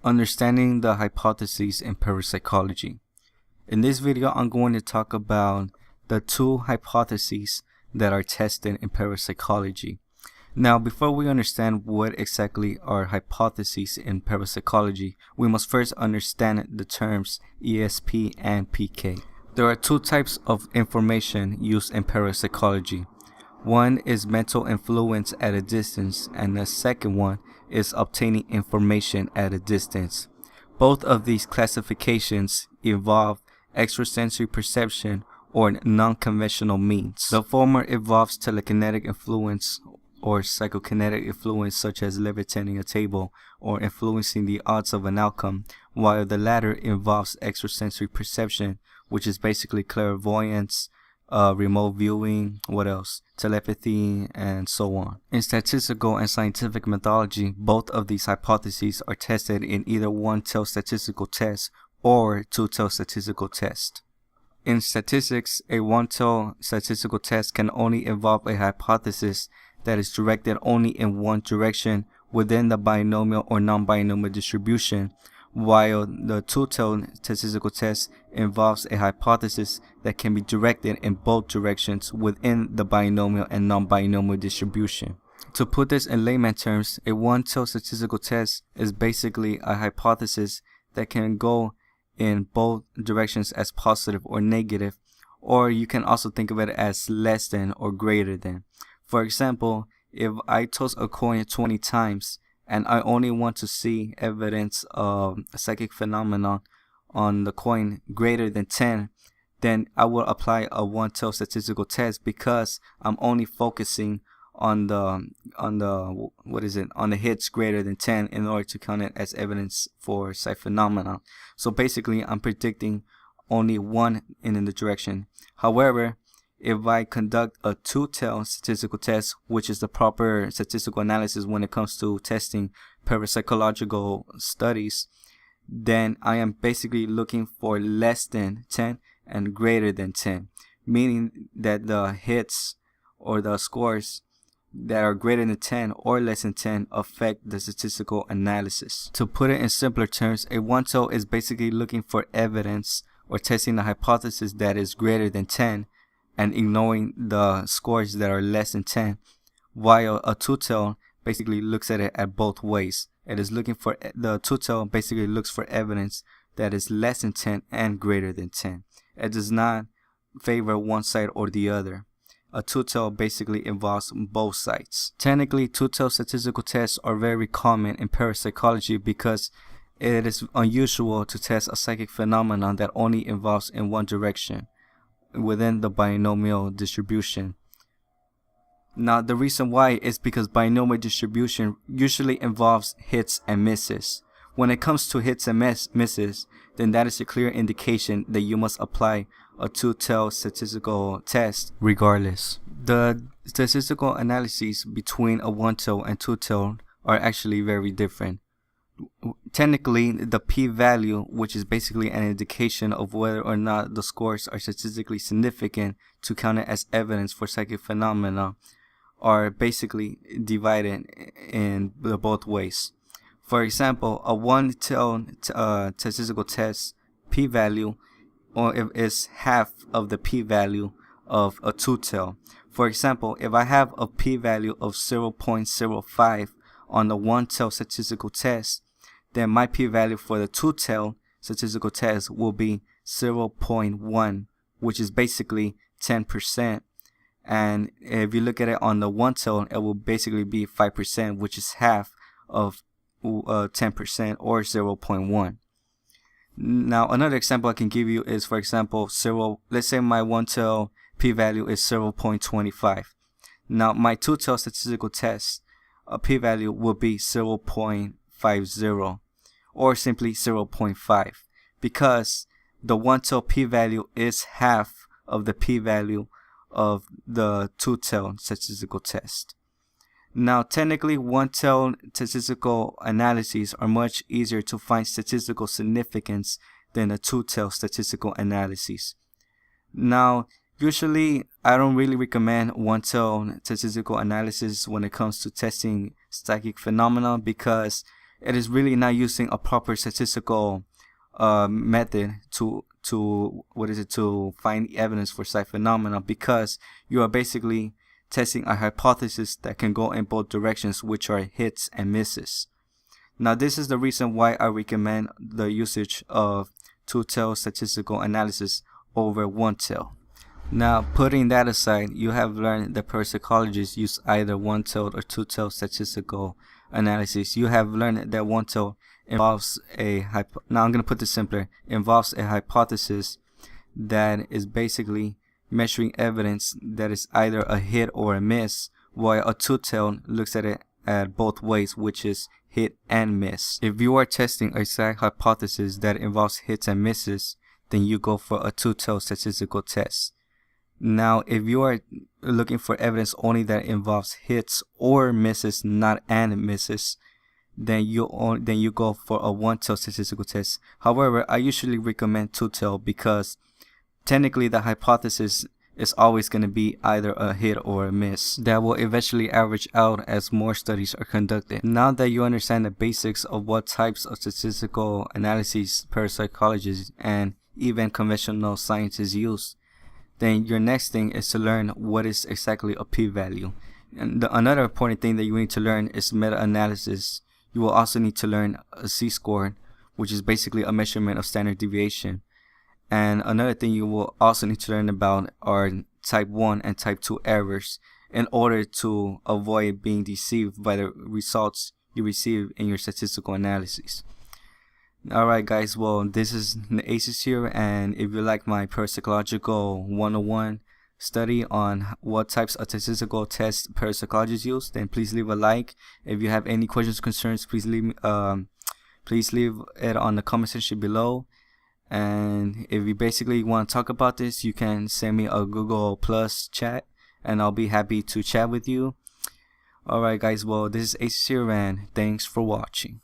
Understanding the hypotheses in parapsychology. In this video, I'm going to talk about the two hypotheses that are tested in parapsychology. Now, before we understand what exactly are hypotheses in parapsychology, we must first understand the terms ESP and PK. There are two types of information used in parapsychology. One is mental influence at a distance, and the second one is obtaining information at a distance. Both of these classifications involve extrasensory perception or non-conventional means. The former involves telekinetic influence or psychokinetic influence, such as levitating a table or influencing the odds of an outcome, while the latter involves extrasensory perception, which is basically clairvoyance, remote viewing, telepathy, and so on. In statistical and scientific methodology, both of these hypotheses are tested in either one-tailed statistical test or two-tailed statistical test. In statistics, a one-tailed statistical test can only involve a hypothesis that is directed only in one direction within the binomial or non-binomial distribution, while the two-tailed statistical test involves a hypothesis that can be directed in both directions within the binomial and non-binomial distribution. To put this in layman terms, a one-tailed statistical test is basically a hypothesis that can go in both directions as positive or negative, or you can also think of it as less than or greater than. For example, if I toss a coin 20 times, and I only want to see evidence of a psychic phenomenon on the coin greater than 10, then I will apply a one-tailed statistical test because I'm only focusing on the hits greater than 10 in order to count it as evidence for psychic phenomenon. So basically, I'm predicting only one in the direction. However, if I conduct a two-tailed statistical test, which is the proper statistical analysis when it comes to testing parapsychological studies, then I am basically looking for less than 10 and greater than 10, meaning that the hits or the scores that are greater than 10 or less than 10 affect the statistical analysis. To put it in simpler terms, a one-tailed is basically looking for evidence or testing the hypothesis that is greater than 10 and ignoring the scores that are less than 10, while a two-tailed basically looks at it at both ways. The two-tailed basically looks for evidence that is less than 10 and greater than 10. It does not favor one side or the other. A two-tailed basically involves both sides. Technically, two-tailed statistical tests are very common in parapsychology because it is unusual to test a psychic phenomenon that only involves in one direction within the binomial distribution. Now, the reason why is because binomial distribution usually involves hits and misses. When it comes to hits and misses, then that is a clear indication that you must apply a two-tailed statistical test regardless. The statistical analyses between a one-tailed and two-tailed are actually very different. Technically, the p-value, which is basically an indication of whether or not the scores are statistically significant to count it as evidence for psychic phenomena, are basically divided in both ways. For example, a one-tailed statistical test p-value is half of the p-value of a two-tailed. For example, if I have a p-value of 0.05 on the one-tailed statistical test, then my p-value for the two-tailed statistical test will be 0.1, which is basically 10%. And if you look at it on the one-tailed, it will basically be 5%, which is half of 10% or 0.1. Now, another example I can give you is, for example, let's say my one-tailed p-value is 0.25. Now, my two-tailed statistical test p-value will be 0.50 or simply 0.5 because the one-tailed p-value is half of the p-value of the two-tailed statistical test. Now, technically, one-tailed statistical analyses are much easier to find statistical significance than a two-tailed statistical analyses. Now, usually, I don't really recommend one-tailed statistical analysis when it comes to testing psychic phenomena because it is really not using a proper statistical method to find evidence for psi phenomena, because you are basically testing a hypothesis that can go in both directions, which are hits and misses. Now, this is the reason why I recommend the usage of two-tailed statistical analysis over one-tailed. Now, putting that aside, you have learned that parapsychologists use either one-tailed or two-tailed statistical analysis. You have learned that one-tailed involves now I'm going to put this simpler, involves a hypothesis that is basically measuring evidence that is either a hit or a miss, while a two-tailed looks at it at both ways, which is hit and miss. If you are testing a psi hypothesis that involves hits and misses, then you go for a two-tailed statistical test. Now, if you are looking for evidence only that involves hits or misses, not and misses, then you go for a one-tailed statistical test. However, I usually recommend two-tailed because technically the hypothesis is always going to be either a hit or a miss. That will eventually average out as more studies are conducted. Now that you understand the basics of what types of statistical analyses parapsychologists and even conventional scientists use, then your next thing is to learn what is exactly a p-value. And another important thing that you need to learn is meta-analysis. You will also need to learn a z-score, which is basically a measurement of standard deviation. And another thing you will also need to learn about are type 1 and type 2 errors, in order to avoid being deceived by the results you receive in your statistical analysis. Alright guys, well, this is the Aces here, and if you like my parapsychological 101 study on what types of statistical tests parapsychologists use, then please leave a like. If you have any questions or concerns, please leave it on the comment section below. And if you basically want to talk about this, you can send me a Google Plus chat and I'll be happy to chat with you. Alright guys, well, this is Aces here, and thanks for watching.